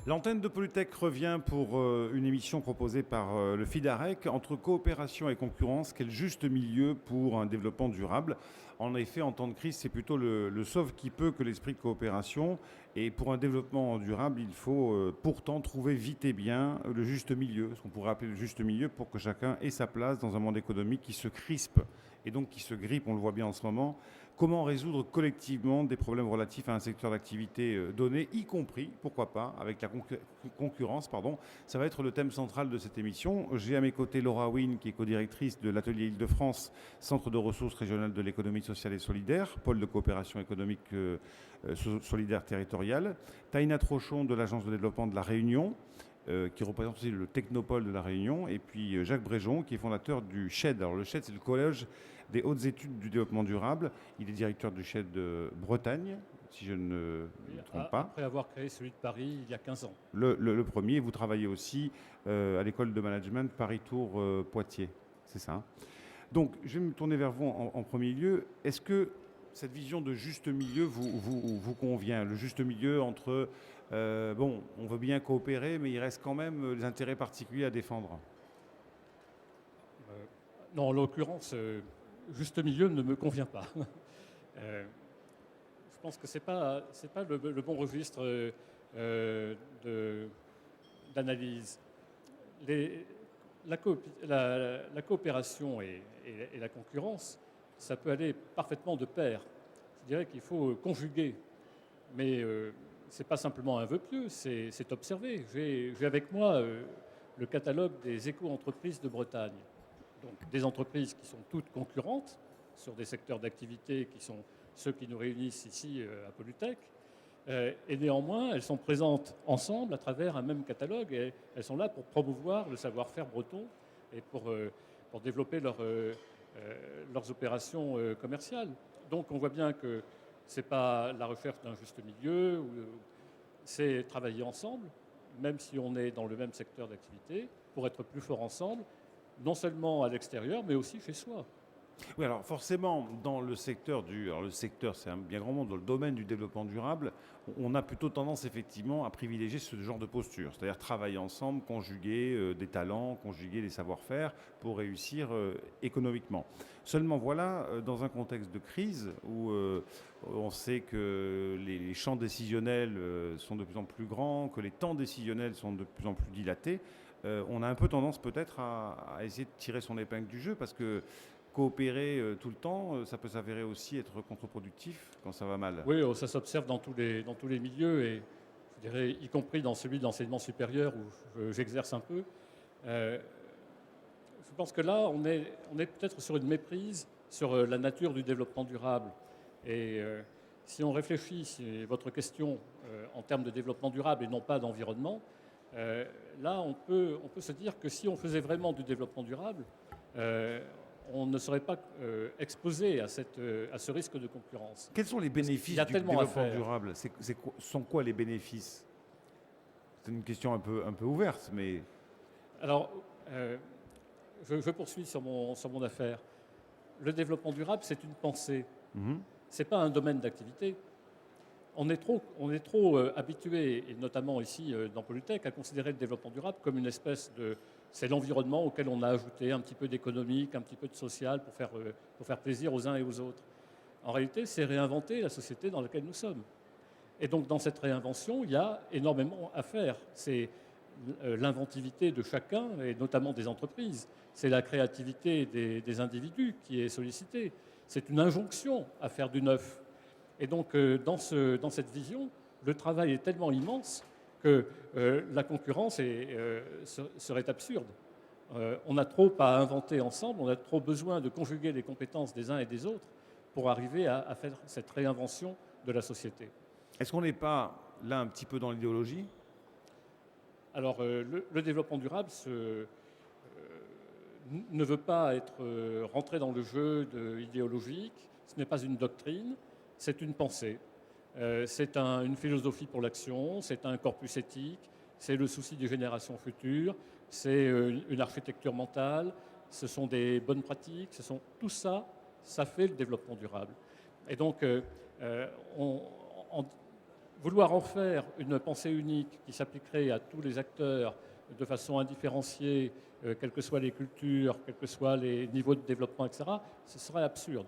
L'antenne de Polytech revient pour une émission proposée par le FIDAREC entre coopération et concurrence. Quel juste milieu pour un développement durable? En effet, en temps de crise, c'est plutôt le sauve qui peut que l'esprit de coopération. Et pour un développement durable, il faut pourtant trouver vite et bien le juste milieu, ce qu'on pourrait appeler le juste milieu, pour que chacun ait sa place dans un monde économique qui se crispe et donc qui se grippe, on le voit bien en ce moment. Comment résoudre collectivement des problèmes relatifs à un secteur d'activité donné, y compris, pourquoi pas, avec la concurrence, pardon. Ça va être le thème central de cette émission. J'ai à mes côtés Laura Wynne, qui est co-directrice de l'atelier Île-de-France, Centre de ressources régionales de l'économie sociale et solidaire, pôle de coopération économique solidaire territoriale. Taïna Trochon de l'Agence de développement de la Réunion, qui représente aussi le technopole de la Réunion, et puis Jacques Bréjon, qui est fondateur du SHED. Alors le SHED, c'est le Collège des hautes études du développement durable. Il est directeur du SHED de Bretagne, si je ne me trompe pas. Après avoir créé celui de Paris il y a 15 ans. Le premier, vous travaillez aussi à l'école de management Paris-Tours Poitiers, c'est ça, hein? Donc je vais me tourner vers vous en premier lieu. Est-ce que cette vision de juste milieu vous convient? Le juste milieu entre, bon, on veut bien coopérer, mais il reste quand même des intérêts particuliers à défendre. Non, en l'occurrence, juste milieu ne me convient pas. Je pense que ce n'est pas le bon registre d'analyse. La coopération et la concurrence, ça peut aller parfaitement de pair. Je dirais qu'il faut conjuguer, mais ce n'est pas simplement un vœu pieux, c'est observé. J'ai avec moi le catalogue des éco-entreprises de Bretagne. Donc des entreprises qui sont toutes concurrentes sur des secteurs d'activité qui sont ceux qui nous réunissent ici à Polytech. Et néanmoins, elles sont présentes ensemble à travers un même catalogue et elles sont là pour promouvoir le savoir-faire breton et pour développer leurs opérations commerciales. Donc on voit bien que ce n'est pas la recherche d'un juste milieu, c'est travailler ensemble, même si on est dans le même secteur d'activité, pour être plus fort ensemble, non seulement à l'extérieur, mais aussi chez soi. Oui, alors forcément, dans le secteur alors le secteur, c'est un bien grand mot, dans le domaine du développement durable, on a plutôt tendance effectivement à privilégier ce genre de posture, c'est-à-dire travailler ensemble, conjuguer des talents, conjuguer des savoir-faire pour réussir économiquement. Seulement voilà, dans un contexte de crise où on sait que les champs décisionnels sont de plus en plus grands, que les temps décisionnels sont de plus en plus dilatés, on a un peu tendance peut-être à essayer de tirer son épingle du jeu parce que coopérer tout le temps, ça peut s'avérer aussi être contre-productif quand ça va mal. Oui, ça s'observe dans tous les milieux et je dirais y compris dans celui de l'enseignement supérieur où j'exerce un peu. Je pense que là, on est peut-être sur une méprise sur la nature du développement durable. Et si on réfléchit, si votre question en termes de développement durable et non pas d'environnement, là, on peut se dire que si on faisait vraiment du développement durable, on ne serait pas exposé à ce risque de concurrence. Quels sont les bénéfices du développement durable? Sont quoi les bénéfices? C'est une question un peu ouverte, mais... Alors, je poursuis sur mon affaire. Le développement durable, c'est une pensée. Ce n'est pas un domaine d'activité. On est trop habitué, et notamment ici dans Polytech, à considérer le développement durable comme une espèce de... C'est l'environnement auquel on a ajouté un petit peu d'économique, un petit peu de social pour faire plaisir aux uns et aux autres. En réalité, c'est réinventer la société dans laquelle nous sommes. Et donc, dans cette réinvention, il y a énormément à faire. C'est l'inventivité de chacun, et notamment des entreprises. C'est la créativité des individus qui est sollicitée. C'est une injonction à faire du neuf. Et donc, dans cette vision, le travail est tellement immense que la concurrence serait absurde. On a trop à inventer ensemble, on a trop besoin de conjuguer les compétences des uns et des autres pour arriver à faire cette réinvention de la société. Est-ce qu'on n'est pas là un petit peu dans l'idéologie? Alors, le développement durable ne veut pas être rentré dans le jeu idéologique, ce n'est pas une doctrine, c'est une pensée. C'est une philosophie pour l'action, c'est un corpus éthique, c'est le souci des générations futures, c'est une architecture mentale, ce sont des bonnes pratiques, tout ça, ça fait le développement durable. Et donc, vouloir en faire une pensée unique qui s'appliquerait à tous les acteurs de façon indifférenciée, quelles que soient les cultures, quels que soient les niveaux de développement, etc., ce serait absurde.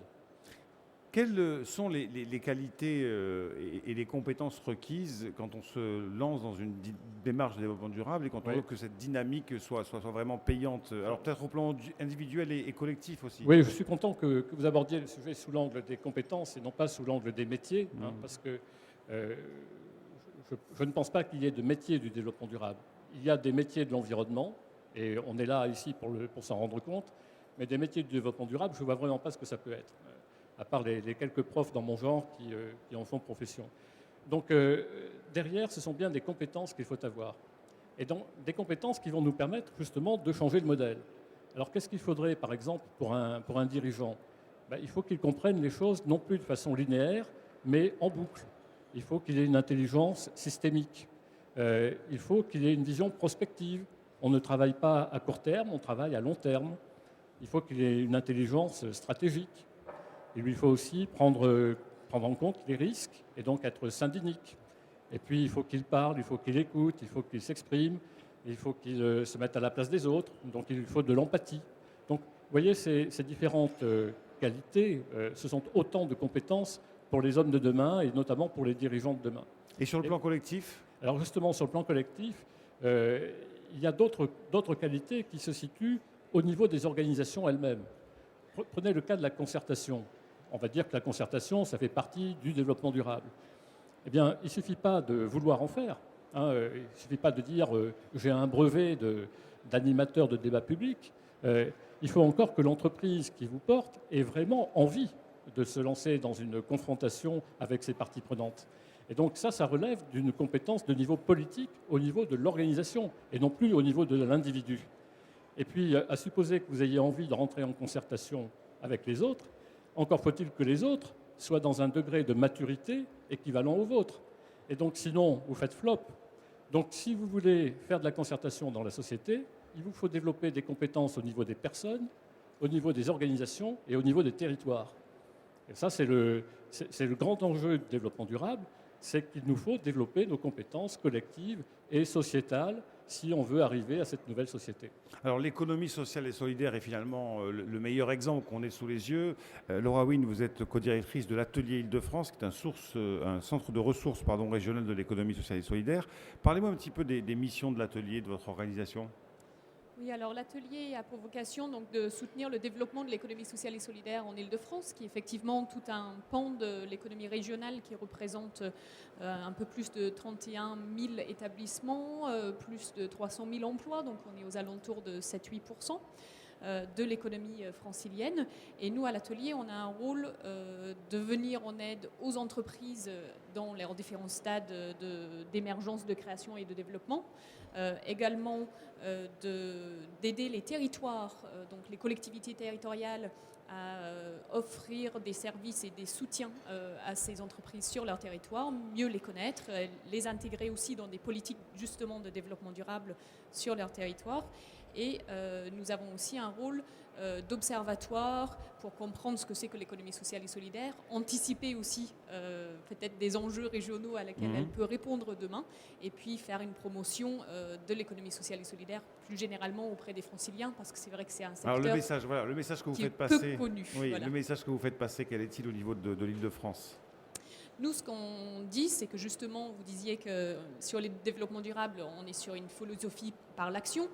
Quelles sont les qualités et les compétences requises quand on se lance dans une démarche de développement durable et quand on veut que cette dynamique soit vraiment payante? Alors peut-être au plan individuel et collectif aussi. Oui, je suis content que vous abordiez le sujet sous l'angle des compétences et non pas sous l'angle des métiers, parce que je ne pense pas qu'il y ait de métiers du développement durable. Il y a des métiers de l'environnement, et on est là ici pour s'en rendre compte, mais des métiers du développement durable, je ne vois vraiment pas ce que ça peut être, à part les quelques profs dans mon genre qui en font profession. Donc derrière, ce sont bien des compétences qu'il faut avoir. Et donc des compétences qui vont nous permettre justement de changer le modèle. Alors qu'est-ce qu'il faudrait par exemple pour un dirigeant? Il faut qu'il comprenne les choses non plus de façon linéaire, mais en boucle. Il faut qu'il ait une intelligence systémique. Il faut qu'il ait une vision prospective. On ne travaille pas à court terme, on travaille à long terme. Il faut qu'il ait une intelligence stratégique. Il lui faut aussi prendre en compte les risques et donc être syndynique. Et puis il faut qu'il parle, il faut qu'il écoute, il faut qu'il s'exprime, il faut qu'il se mette à la place des autres. Donc il lui faut de l'empathie. Donc vous voyez, ces différentes qualités, ce sont autant de compétences pour les hommes de demain et notamment pour les dirigeants de demain. Et sur le plan collectif? Alors justement, sur le plan collectif, il y a d'autres qualités qui se situent au niveau des organisations elles-mêmes. Prenez le cas de la concertation. On va dire que la concertation, ça fait partie du développement durable. Eh bien, il ne suffit pas de vouloir en faire. Il ne suffit pas de dire j'ai un brevet d'animateur de débat public. Il faut encore que l'entreprise qui vous porte ait vraiment envie de se lancer dans une confrontation avec ses parties prenantes. Et donc ça relève d'une compétence de niveau politique au niveau de l'organisation et non plus au niveau de l'individu. Et puis, à supposer que vous ayez envie de rentrer en concertation avec les autres, encore faut-il que les autres soient dans un degré de maturité équivalent au vôtre. Et donc, sinon, vous faites flop. Donc, si vous voulez faire de la concertation dans la société, il vous faut développer des compétences au niveau des personnes, au niveau des organisations et au niveau des territoires. Et ça, c'est le grand enjeu du développement durable, c'est qu'il nous faut développer nos compétences collectives et sociétales si on veut arriver à cette nouvelle société. Alors l'économie sociale et solidaire est finalement le meilleur exemple qu'on ait sous les yeux. Laura Wynne, vous êtes co-directrice de l'Atelier Île-de-France, qui est un centre de ressources régional de l'économie sociale et solidaire. Parlez-moi un petit peu des missions de l'Atelier, de votre organisation. Oui, alors l'atelier a pour vocation donc, de soutenir le développement de l'économie sociale et solidaire en Île-de-France, qui est effectivement tout un pan de l'économie régionale qui représente un peu plus de 31 000 établissements, plus de 300 000 emplois, donc on est aux alentours de 7-8% de l'économie francilienne. Et nous, à l'atelier, on a un rôle de venir en aide aux entreprises dans leurs différents stades d'émergence, de création et de développement. Également d'aider les territoires, donc les collectivités territoriales, à offrir des services et des soutiens à ces entreprises sur leur territoire, mieux les connaître, les intégrer aussi dans des politiques justement de développement durable sur leur territoire. Et nous avons aussi un rôle d'observatoire pour comprendre ce que c'est que l'économie sociale et solidaire, anticiper aussi peut-être des enjeux régionaux à laquelle elle peut répondre demain, et puis faire une promotion de l'économie sociale et solidaire plus généralement auprès des franciliens, parce que c'est vrai que c'est un secteur. Alors le message que vous faites passer, peu connu. Oui, voilà. Le message que vous faites passer, quel est-il au niveau de l'Île-de-France ? Nous, ce qu'on dit, c'est que justement, vous disiez que sur les développements durables, on est sur une philosophie par l'action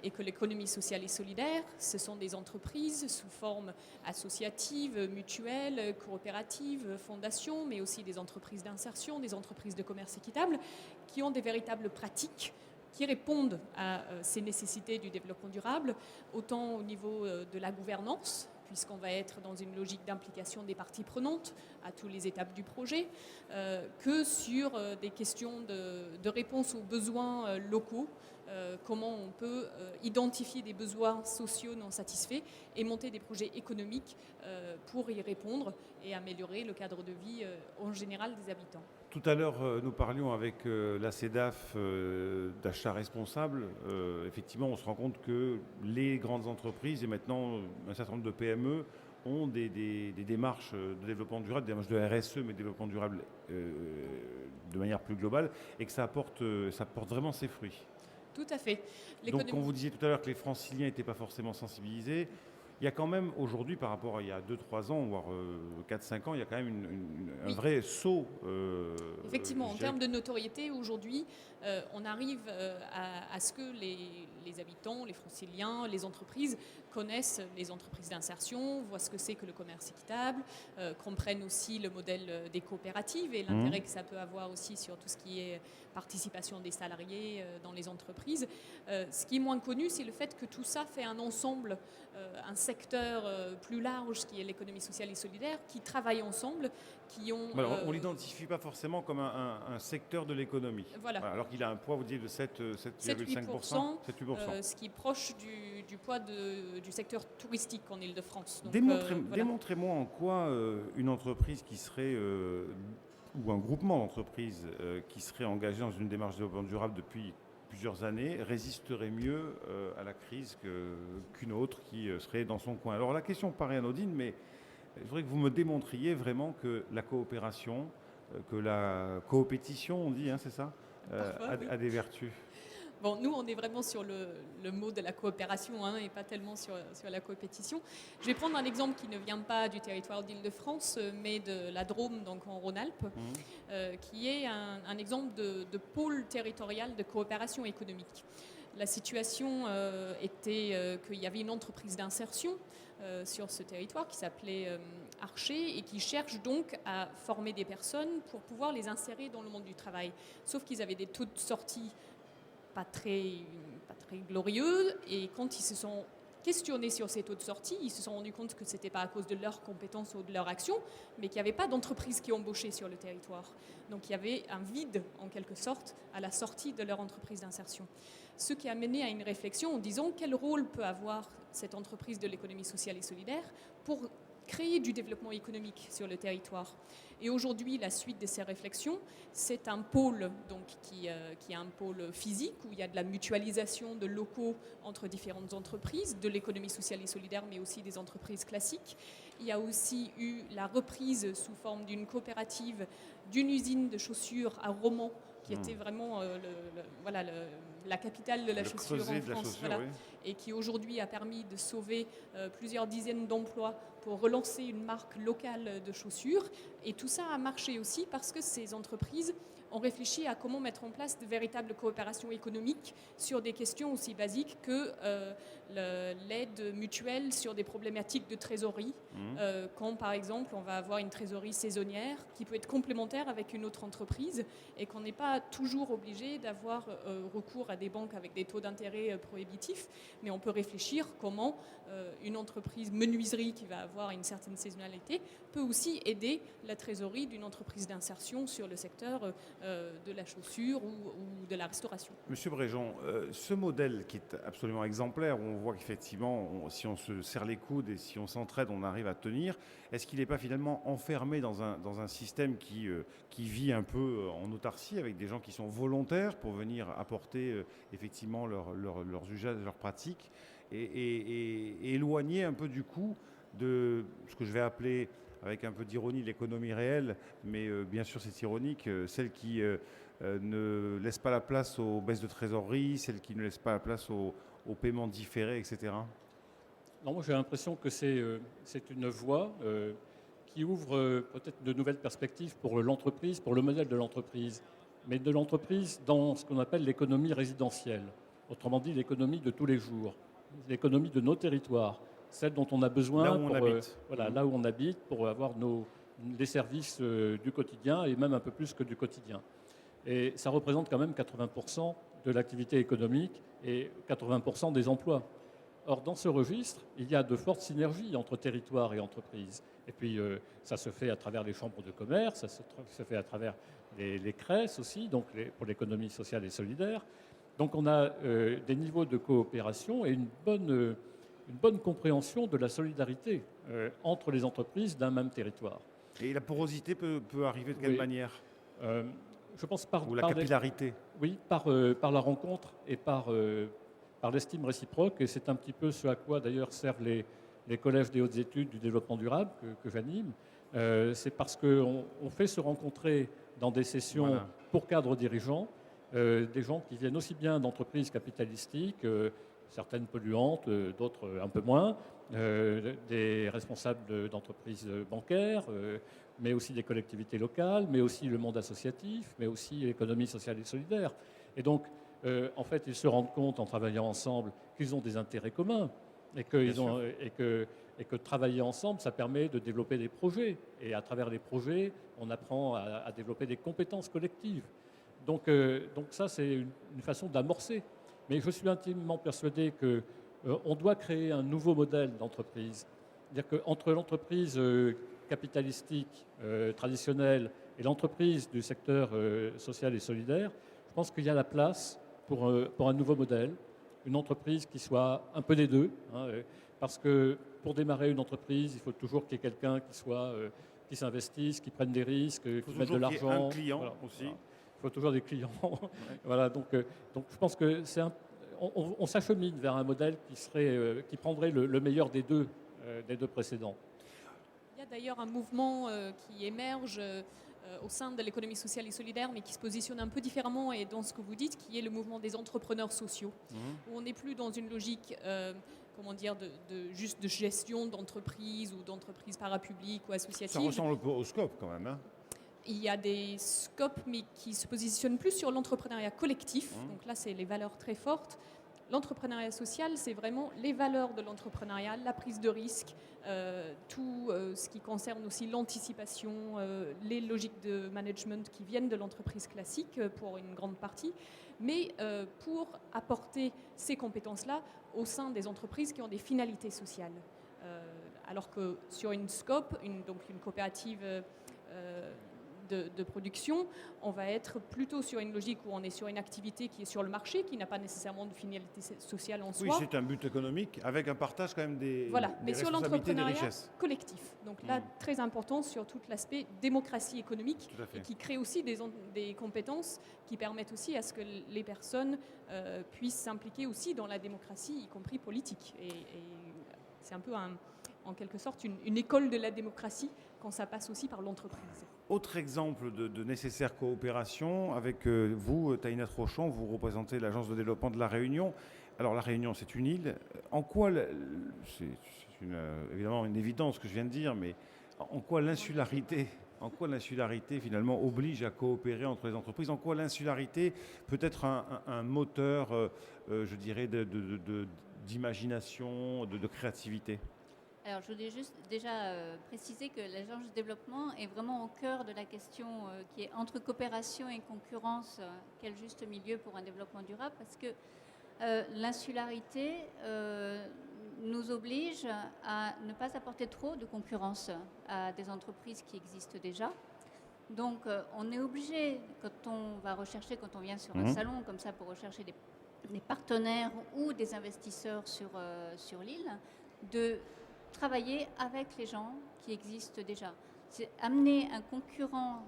et que l'économie sociale et solidaire, ce sont des entreprises sous forme associative, mutuelle, coopérative, fondation, mais aussi des entreprises d'insertion, des entreprises de commerce équitable qui ont des véritables pratiques qui répondent à ces nécessités du développement durable, autant au niveau de la gouvernance, puisqu'on va être dans une logique d'implication des parties prenantes à toutes les étapes du projet, que sur des questions de réponse aux besoins locaux, comment on peut identifier des besoins sociaux non satisfaits et monter des projets économiques pour y répondre et améliorer le cadre de vie en général des habitants. Tout à l'heure, nous parlions avec la CEDAF d'achat responsable. Effectivement, on se rend compte que les grandes entreprises et maintenant un certain nombre de PME ont des démarches de développement durable, des démarches de RSE, mais développement durable de manière plus globale, et que ça porte vraiment ses fruits. Tout à fait. Donc, quand vous disiez tout à l'heure que les Franciliens n'étaient pas forcément sensibilisés, il y a quand même aujourd'hui, par rapport à il y a 2-3 ans, voire 4-5 ans, il y a quand même un vrai saut. Effectivement, en termes de notoriété, aujourd'hui, on arrive à ce que les habitants, les Franciliens, les entreprises connaissent les entreprises d'insertion, voient ce que c'est que le commerce équitable, comprennent aussi le modèle des coopératives et l'intérêt que ça peut avoir aussi sur tout ce qui est participation des salariés dans les entreprises. Ce qui est moins connu, c'est le fait que tout ça fait un ensemble, un secteur plus large qui est l'économie sociale et solidaire, qui travaillent ensemble, qui ont... Alors, on ne l'identifie pas forcément comme un secteur de l'économie. Voilà. Alors qu'il a un poids, vous dites, de 7,5%. 7-8%, ce qui est proche du poids du secteur touristique en Île-de-France. Démontrez-moi en quoi une entreprise qui serait, ou un groupement d'entreprises qui serait engagé dans une démarche de développement durable depuis plusieurs années résisterait mieux à la crise qu'une autre qui serait dans son coin. Alors la question paraît anodine, mais je voudrais que vous me démontriez vraiment que la coopération, que la coopétition, on dit, hein, c'est ça, a des vertus. Bon, nous, on est vraiment sur le mot de la coopération et pas tellement sur la coopétition. Je vais prendre un exemple qui ne vient pas du territoire d'Île-de-France, mais de la Drôme, donc en Rhône-Alpes, qui est un exemple de pôle territorial de coopération économique. La situation était qu'il y avait une entreprise d'insertion sur ce territoire qui s'appelait Archer et qui cherche donc à former des personnes pour pouvoir les insérer dans le monde du travail. Sauf qu'ils avaient des taux de sortie pas très glorieux, et quand ils se sont questionnés sur ces taux de sortie, ils se sont rendus compte que ce n'était pas à cause de leurs compétences ou de leur action, mais qu'il n'y avait pas d'entreprise qui embauchait sur le territoire. Donc il y avait un vide, en quelque sorte, à la sortie de leur entreprise d'insertion. Ce qui a mené à une réflexion en disant quel rôle peut avoir cette entreprise de l'économie sociale et solidaire pour créer du développement économique sur le territoire. Et aujourd'hui, la suite de ces réflexions, c'est un pôle donc, qui est un pôle physique où il y a de la mutualisation de locaux entre différentes entreprises, de l'économie sociale et solidaire, mais aussi des entreprises classiques. Il y a aussi eu la reprise sous forme d'une coopérative d'une usine de chaussures à Romans, qui était vraiment la capitale de la chaussure en France, et qui aujourd'hui a permis de sauver plusieurs dizaines d'emplois pour relancer une marque locale de chaussures. Et tout ça a marché aussi parce que ces entreprises ont réfléchi à comment mettre en place de véritables coopérations économiques sur des questions aussi basiques que l'aide mutuelle sur des problématiques de trésorerie. Quand, par exemple, on va avoir une trésorerie saisonnière qui peut être complémentaire avec une autre entreprise et qu'on n'est pas toujours obligé d'avoir recours à des banques avec des taux d'intérêt prohibitifs, mais on peut réfléchir comment une entreprise menuiserie qui va avoir une certaine saisonnalité peut aussi aider la trésorerie d'une entreprise d'insertion sur le secteur de la chaussure ou de la restauration. Monsieur Bréjean, ce modèle qui est absolument exemplaire, où on voit qu'effectivement, si on se serre les coudes et si on s'entraide, on arrive à tenir, est-ce qu'il n'est pas finalement enfermé dans un système qui vit un peu en autarcie, avec des gens qui sont volontaires pour venir apporter effectivement leurs usages, leurs pratiques, et éloigné un peu du coup de ce que je vais appeler, avec un peu d'ironie, l'économie réelle, mais bien sûr c'est ironique, celle qui ne laisse pas la place aux baisses de trésorerie, celle qui ne laisse pas la place aux paiements différés, etc. Non, moi j'ai l'impression que c'est une voie qui ouvre peut-être de nouvelles perspectives pour l'entreprise, pour le modèle de l'entreprise, mais de l'entreprise dans ce qu'on appelle l'économie résidentielle, autrement dit l'économie de tous les jours, l'économie de nos territoires, celle dont on a besoin là où on habite pour avoir les services du quotidien et même un peu plus que du quotidien. Et ça représente quand même 80% de l'activité économique et 80% des emplois. Or, dans ce registre, il y a de fortes synergies entre territoires et entreprises. Et puis, ça se fait à travers les chambres de commerce, ça se fait à travers les CRES aussi, donc pour l'économie sociale et solidaire. Donc, on a des niveaux de coopération et une bonne compréhension de la solidarité entre les entreprises d'un même territoire. Et la porosité peut arriver de quelle manière je pense Ou la capillarité par la rencontre et par l'estime réciproque. Et c'est un petit peu ce à quoi d'ailleurs servent les collèges des hautes études du développement durable que j'anime, c'est parce qu'on fait se rencontrer dans des sessions Voilà. pour cadres dirigeants des gens qui viennent aussi bien d'entreprises capitalistiques, certaines polluantes, d'autres un peu moins, des responsables d'entreprises bancaires, mais aussi des collectivités locales, mais aussi le monde associatif, mais aussi l'économie sociale et solidaire. Et donc, en fait, ils se rendent compte en travaillant ensemble qu'ils ont des intérêts communs et que travailler ensemble, ça permet de développer des projets. Et à travers les projets, on apprend à développer des compétences collectives. Donc ça, c'est une façon d'amorcer. Mais je suis intimement persuadé qu'on doit créer un nouveau modèle d'entreprise. C'est-à-dire qu'entre l'entreprise capitalistique traditionnelle et l'entreprise du secteur social et solidaire, je pense qu'il y a la place pour un nouveau modèle, une entreprise qui soit un peu des deux, hein, parce que pour démarrer une entreprise, il faut toujours qu'il y ait quelqu'un qui s'investisse, qui prenne des risques, qui mette de l'argent. Un client voilà, aussi. voilà. Il faut toujours des clients. Voilà, donc je pense que on s'achemine vers un modèle qui prendrait le meilleur des deux précédents. Il y a d'ailleurs un mouvement qui émerge au sein de l'économie sociale et solidaire, mais qui se positionne un peu différemment et dans ce que vous dites, qui est le mouvement des entrepreneurs sociaux, où on n'est plus dans une logique juste de gestion d'entreprise ou d'entreprise parapublique ou associative. Ça ressemble au scope quand même. Hein. Il y a des scopes, mais qui se positionnent plus sur l'entrepreneuriat collectif. Donc là, c'est les valeurs très fortes. L'entrepreneuriat social, c'est vraiment les valeurs de l'entrepreneuriat, la prise de risque, tout ce qui concerne aussi l'anticipation, les logiques de management qui viennent de l'entreprise classique pour une grande partie, mais pour apporter ces compétences-là au sein des entreprises qui ont des finalités sociales. Alors que sur une scope, donc une coopérative de production, on va être plutôt sur une logique où on est sur une activité qui est sur le marché, qui n'a pas nécessairement de finalité sociale en soi. Oui, c'est un but économique, avec un partage quand même des mais sur responsabilités, des l'entrepreneuriat richesses. collectif. Donc là, très important sur tout l'aspect démocratie économique, et qui crée aussi des compétences qui permettent aussi à ce que les personnes puissent s'impliquer aussi dans la démocratie, y compris politique. Et c'est un peu en quelque sorte une école de la démocratie quand ça passe aussi par l'entreprise. Autre exemple de nécessaire coopération, avec vous, Taïnat Rochon, vous représentez l'Agence de développement de La Réunion. Alors La Réunion, c'est une île. En quoi, c'est évidemment une évidence ce que je viens de dire, mais en quoi l'insularité finalement oblige à coopérer entre les entreprises? En quoi l'insularité peut être un moteur, je dirais, d'imagination, de créativité? Alors, je voulais juste déjà préciser que l'agence de développement est vraiment au cœur de la question qui est entre coopération et concurrence, quel juste milieu pour un développement durable, parce que l'insularité nous oblige à ne pas apporter trop de concurrence à des entreprises qui existent déjà. Donc, on est obligé, quand on vient sur un salon comme ça pour rechercher des partenaires ou des investisseurs sur l'île, de travailler avec les gens qui existent déjà. C'est amener un concurrent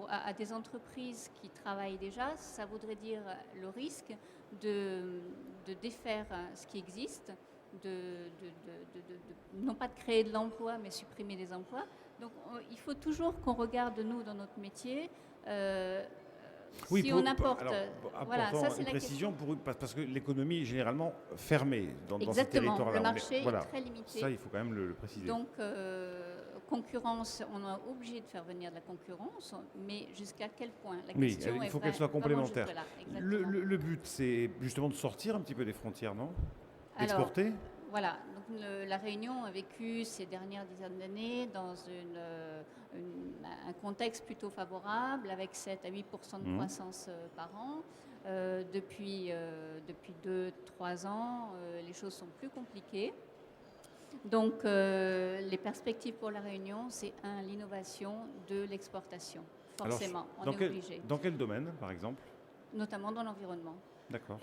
à des entreprises qui travaillent déjà, ça voudrait dire le risque de défaire ce qui existe, non pas de créer de l'emploi, mais supprimer des emplois. Donc il faut toujours qu'on regarde, nous, dans notre métier, oui, si on apporte... voilà, ça c'est la précision parce que l'économie est généralement fermée dans ces territoires-là. Le marché est très limité. Ça, il faut quand même le préciser. Donc, concurrence, on est obligé de faire venir de la concurrence, mais jusqu'à quel point? Il faut qu'elle soit complémentaire. Le but, c'est justement de sortir un petit peu des frontières, non? D'exporter? Voilà, donc la Réunion a vécu ces dernières dizaines d'années dans un contexte plutôt favorable, avec 7 à 8% de croissance par an. Depuis 2-3 ans, les choses sont plus compliquées. Donc, les perspectives pour la Réunion, c'est l'innovation, l'exportation. Forcément, on est obligé. Dans quel domaine, par exemple? Notamment dans l'environnement. D'accord.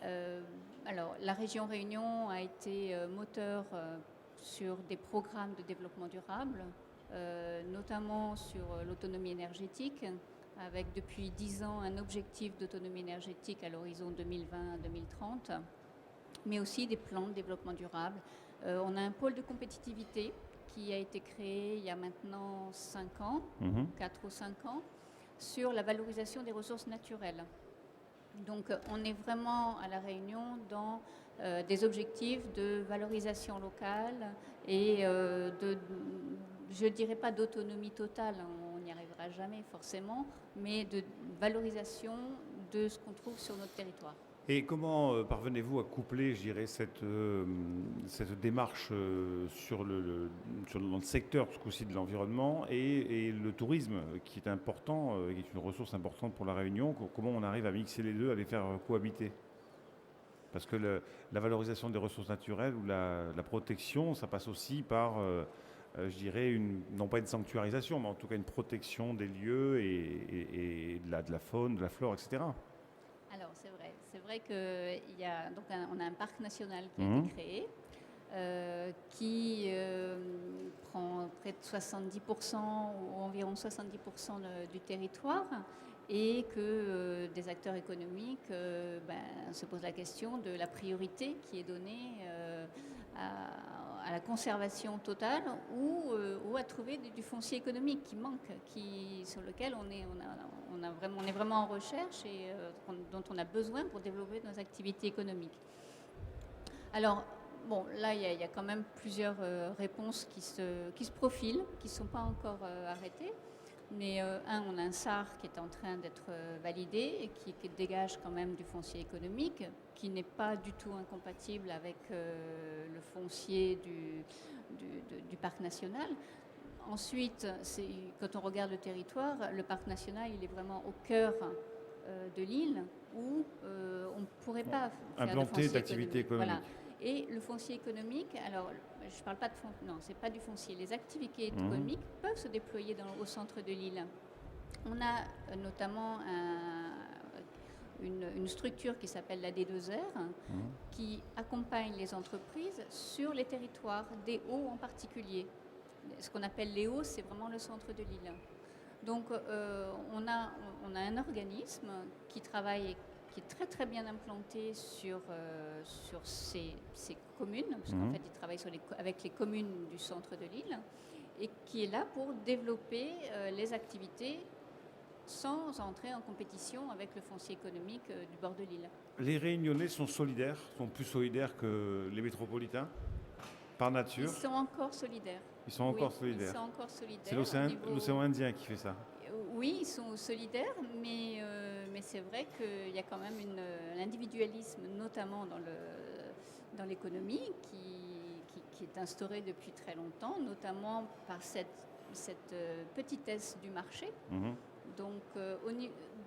Alors, la région Réunion a été moteur sur des programmes de développement durable, notamment sur l'autonomie énergétique, avec depuis 10 ans un objectif d'autonomie énergétique à l'horizon 2020-2030. mais aussi des plans de développement durable. On a un pôle de compétitivité qui a été créé il y a maintenant 5 ans, 4 ou 5 ans, sur la valorisation des ressources naturelles. Donc on est vraiment à La Réunion dans des objectifs de valorisation locale et je ne dirais pas d'autonomie totale, on n'y arrivera jamais forcément, mais de valorisation de ce qu'on trouve sur notre territoire. Et comment parvenez-vous à coupler, je dirais, cette démarche dans le secteur, ce coup-ci, de l'environnement et le tourisme, qui est important, qui est une ressource importante pour La Réunion? Comment on arrive à mixer les deux, à les faire cohabiter? Parce que la valorisation des ressources naturelles ou la protection, ça passe aussi par, je dirais, non pas une sanctuarisation, mais en tout cas une protection des lieux et de la faune, de la flore, etc. Alors c'est vrai. C'est vrai qu'on a un parc national qui a été créé, qui prend près de 70% ou environ 70% du territoire, et que des acteurs économiques se posent la question de la priorité qui est donnée à la conservation totale ou à trouver du foncier économique qui manque, sur lequel on est vraiment en recherche et dont on a besoin pour développer nos activités économiques. Alors, bon, là, il y a quand même plusieurs réponses qui se profilent, qui ne sont pas encore arrêtées. Mais on a un SAR qui est en train d'être validé et qui dégage quand même du foncier économique, qui n'est pas du tout incompatible avec le foncier du parc national. Ensuite, quand on regarde le territoire, le parc national, il est vraiment au cœur de l'île où on ne pourrait pas faire implanter d'activité économique. Voilà. Et le foncier économique, alors je ne parle pas de non, c'est pas du foncier. Les activités économiques peuvent se déployer au centre de l'île. On a notamment une structure qui s'appelle la D2R qui accompagne les entreprises sur les territoires, des hauts en particulier. Ce qu'on appelle les hauts, c'est vraiment le centre de l'île. Donc on a un organisme qui travaille, qui est très très bien implanté sur ces communes, parce qu'en fait il travaille avec les communes du centre de l'île, et qui est là pour développer les activités sans entrer en compétition avec le foncier économique du bord de l'île. Les Réunionnais sont plus solidaires que les métropolitains, par nature? Ils sont encore solidaires. Ils sont encore solidaires. C'est l'océan Indien qui fait ça. Oui, ils sont solidaires, mais c'est vrai qu'il y a quand même l'individualisme, notamment dans l'économie, qui est instauré depuis très longtemps, notamment par cette petitesse du marché. Donc,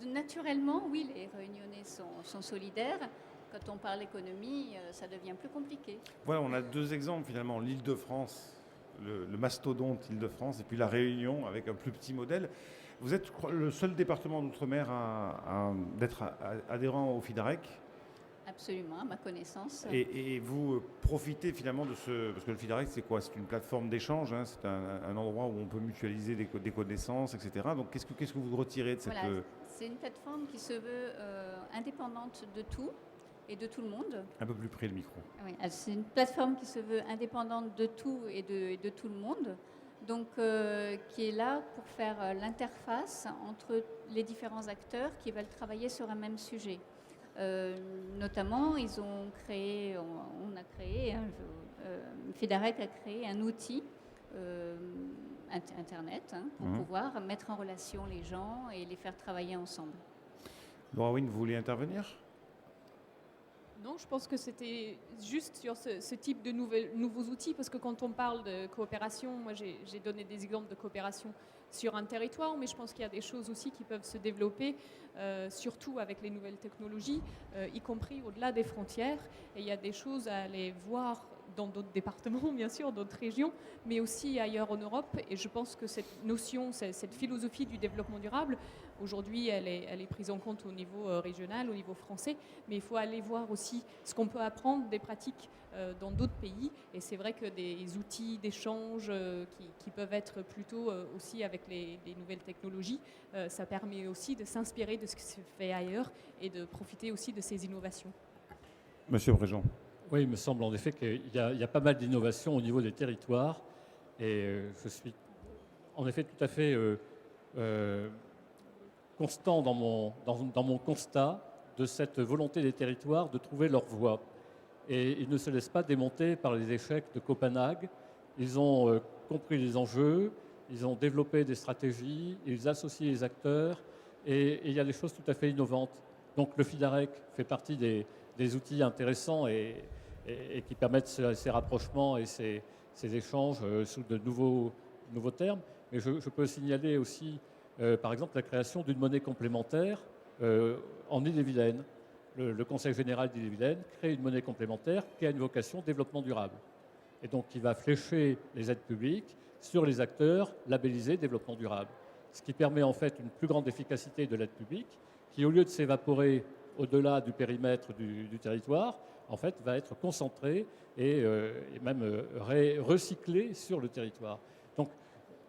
naturellement, oui, les Réunionnais sont solidaires. Quand on parle économie, ça devient plus compliqué. Voilà, on a deux exemples finalement, l'Île-de-France, le mastodonte Île-de-France, et puis la Réunion avec un plus petit modèle. Vous êtes le seul département d'outre-mer d'être adhérent au FIDAREC? Absolument, à ma connaissance. Et vous profitez finalement de parce que le FIDAREC, c'est quoi? C'est une plateforme d'échange, hein, c'est un endroit où on peut mutualiser des connaissances, etc. Donc qu'est-ce que vous retirez de cette... Voilà, c'est une plateforme qui se veut indépendante de tout et de tout le monde. Un peu plus près le micro. Oui, c'est une plateforme qui se veut indépendante de tout et de tout le monde, donc qui est là pour faire l'interface entre les différents acteurs qui veulent travailler sur un même sujet. Notamment, FIDAREC a créé un outil Internet pour pouvoir mettre en relation les gens et les faire travailler ensemble. Laura Wynne, vous voulez intervenir ? Non, je pense que c'était juste sur ce type de nouveaux outils, parce que quand on parle de coopération, moi j'ai donné des exemples de coopération sur un territoire, mais je pense qu'il y a des choses aussi qui peuvent se développer, surtout avec les nouvelles technologies, y compris au-delà des frontières. Et il y a des choses à aller voir dans d'autres départements, bien sûr, d'autres régions, mais aussi ailleurs en Europe. Et je pense que cette notion, cette philosophie du développement durable, aujourd'hui, elle est prise en compte au niveau régional, au niveau français, mais il faut aller voir aussi ce qu'on peut apprendre des pratiques dans d'autres pays. Et c'est vrai que des outils d'échange qui peuvent être plutôt aussi avec les nouvelles technologies, ça permet aussi de s'inspirer de ce qui se fait ailleurs et de profiter aussi de ces innovations. Monsieur Bréjean. Oui, il me semble en effet qu'il y a pas mal d'innovations au niveau des territoires et je suis en effet tout à fait constant dans mon constat de cette volonté des territoires de trouver leur voie. Et ils ne se laissent pas démonter par les échecs de Copenhague. Ils ont compris les enjeux, ils ont développé des stratégies, ils associent les acteurs et il y a des choses tout à fait innovantes. Donc le FIDAREC fait partie des outils intéressants et qui permettent ces rapprochements et ces échanges sous de nouveaux termes. Mais je peux signaler aussi, par exemple, la création d'une monnaie complémentaire en Ille-et-Vilaine. Le Conseil général d'Ille-et-Vilaine crée une monnaie complémentaire qui a une vocation développement durable. Et donc qui va flécher les aides publiques sur les acteurs labellisés développement durable. Ce qui permet en fait une plus grande efficacité de l'aide publique qui, au lieu de s'évaporer au-delà du périmètre du territoire, en fait, va être concentrée et même recyclée sur le territoire. Donc,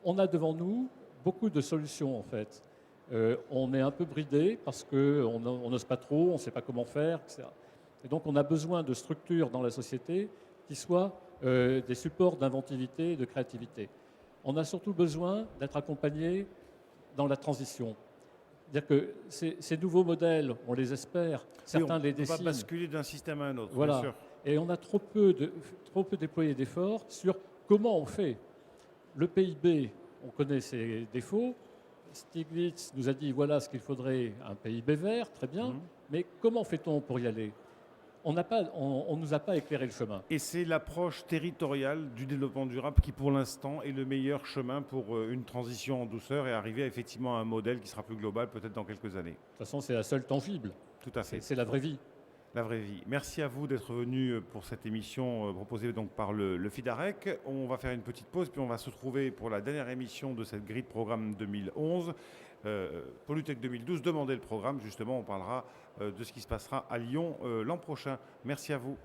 on a devant nous beaucoup de solutions, en fait. On est un peu bridé parce qu'on n'ose pas trop, on ne sait pas comment faire, etc. Et donc, on a besoin de structures dans la société qui soient des supports d'inventivité et de créativité. On a surtout besoin d'être accompagné dans la transition. C'est-à-dire que ces nouveaux modèles, on les espère, certains les dessinent. On va basculer d'un système à un autre, voilà. bien sûr. Et on a trop peu déployé d'efforts sur comment on fait. Le PIB, on connaît ses défauts. Stiglitz nous a dit voilà ce qu'il faudrait, un PIB vert, très bien. Mais comment fait-on pour y aller ? On ne nous a pas éclairé le chemin. Et c'est l'approche territoriale du développement durable qui, pour l'instant, est le meilleur chemin pour une transition en douceur et arriver effectivement à un modèle qui sera plus global peut-être dans quelques années. De toute façon, c'est la seule tangible. Tout à fait. C'est la vraie vie. La vraie vie. Merci à vous d'être venu pour cette émission proposée donc par le FIDAREC. On va faire une petite pause, puis on va se retrouver pour la dernière émission de cette grille de programme 2011. Pollutech 2012, demandez le programme. Justement, on parlera de ce qui se passera à Lyon l'an prochain. Merci à vous.